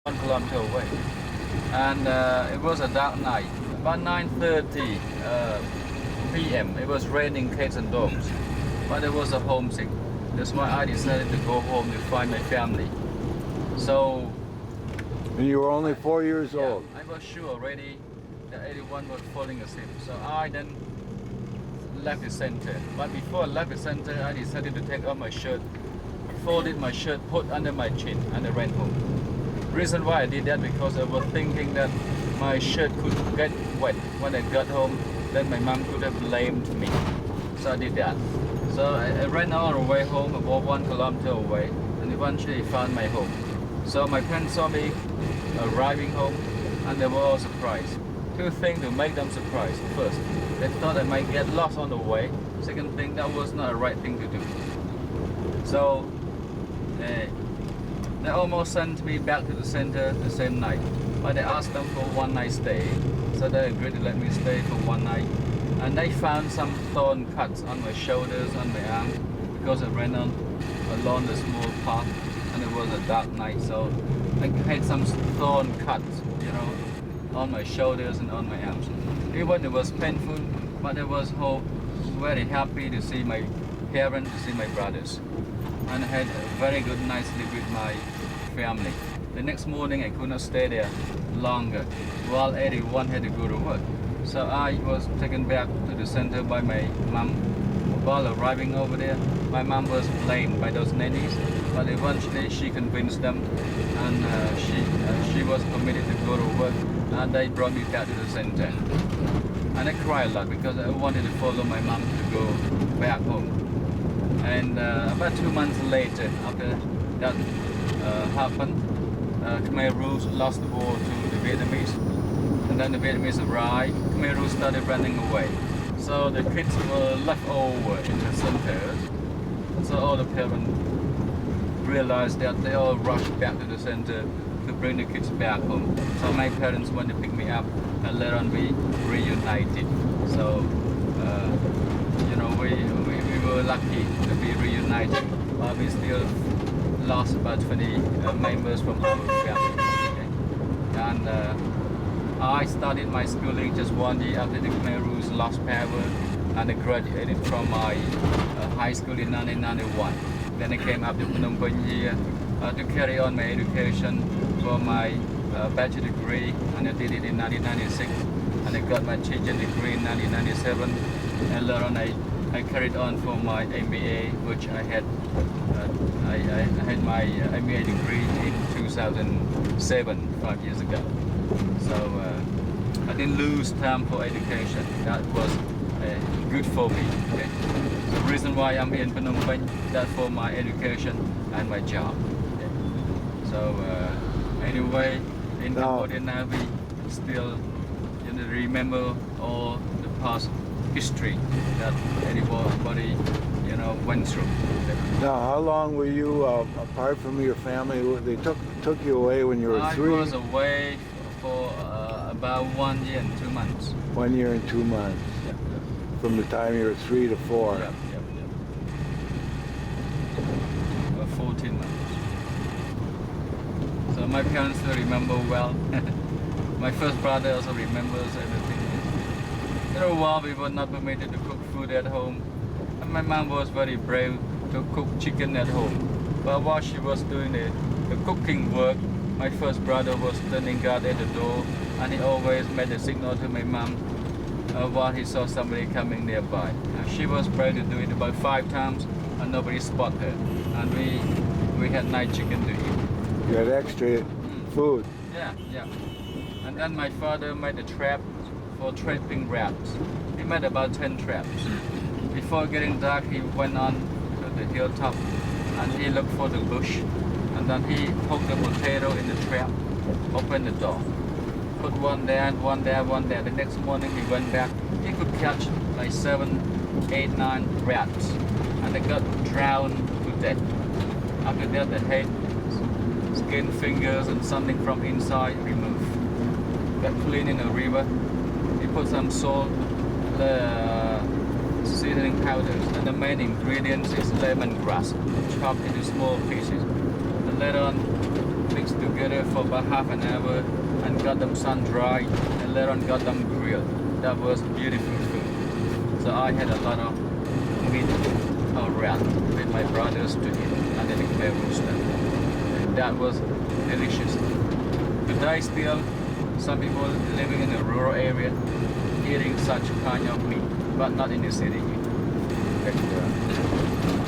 1 kilometer away. And it was a dark night. About 9:30 p.m. It was raining cats and dogs, but it was a homesick. That's why I decided to go home to find my family. So. And you were only 4 years Yeah, old. I was sure already that everyone was falling asleep. So I then left the center. But before I left the center, I decided to take off my shirt, folded my shirt, put under my chin, and I ran home. Reason why I did that because I was thinking that my shirt could get wet when I got home. Then my mom could have blamed me. So I did that. So I ran all the way home, about 1 kilometer away, and eventually found my home. So my parents saw me arriving home, and they were all surprised. Two things to make them surprised. First, they thought I might get lost on the way. Second thing, that was not the right thing to do. So they almost sent me back to the center the same night, but I asked them for one night stay, so they agreed to let me stay for one night. And they found some thorn cuts on my shoulders, on my arm, because I ran along the small path, and it was a dark night, so I had some thorn cuts, on my shoulders and on my arms. Even it was painful, but I was very happy to see my parents, to see my brothers, and I had a very good night's sleep with my family. The next morning I could not stay there longer, while everyone had to go to work. So I was taken back to the center by my mom. While arriving over there, my mom was blamed by those nannies, but eventually she convinced them, and she was permitted to go to work, and they brought me back to the center. And I cried a lot because I wanted to follow my mom to go back home. And about 2 months later, after that happened, Khmer Rouge lost the war to the Vietnamese, and then the Vietnamese arrived. Khmer Rouge started running away. So the kids were left over in the centers. So all the parents realized that they all rushed back to the center to bring the kids back home. So my parents went to pick me up, and later on we reunited. So we were lucky to be reunited, but we still lost about 20 members from our family. Okay? And I started my schooling just 1 year after the Khmer Rouge lost power, and I graduated from my high school in 1991. Then I came up to Phnom Penh here to carry on my education for my bachelor degree, and I did it in 1996. And I got my teaching degree in 1997. And later on I carried on for my MBA, which I had my MBA degree in 2007, 5 years ago. So I didn't lose time for education. That was good for me. Okay? The reason why I'm here in Phnom Penh, that's for my education and my job. Okay? So anyway, in Cambodia now we still remember all the past history that everybody went through. Now, how long were you apart from your family? They took you away when you were 3? I was away for about 1 year and 2 months. 1 year and 2 months. Yep. From the time you were 3 to 4. Yep. About 14 months. So my parents still remember well. My first brother also remembers everything. In a while we were not permitted to cook food at home. And my mom was very brave to cook chicken at home. But while she was doing the cooking work, my first brother was standing guard at the door, and he always made a signal to my mom while he saw somebody coming nearby. She was brave to do it about 5 times, and nobody spotted her. And we had night chicken to eat. You had extra food. Yeah. And then my father made a trap for trapping rats. He made about 10 traps. Before getting dark, he went on to the hilltop, and he looked for the bush. And then he poked the potato in the trap, opened the door, put one there, one there, one there. The next morning he went back, he could catch like 7, 8, 9 rats, and they got drowned to death. After that, the head, skin, fingers, and something from inside removed. Got cleaned in a river. He put some salt, seasoning powders, and the main ingredients is lemongrass, chopped into small pieces. And later on, we pigs together for about half an hour and got them sun-dried and later on got them grilled. That was beautiful food. So I had a lot of meat around with my brothers to eat under the Khmer Rouge stand. And that was delicious. Today still, some people living in a rural area eating such kind of meat, but not in the city. Yeah.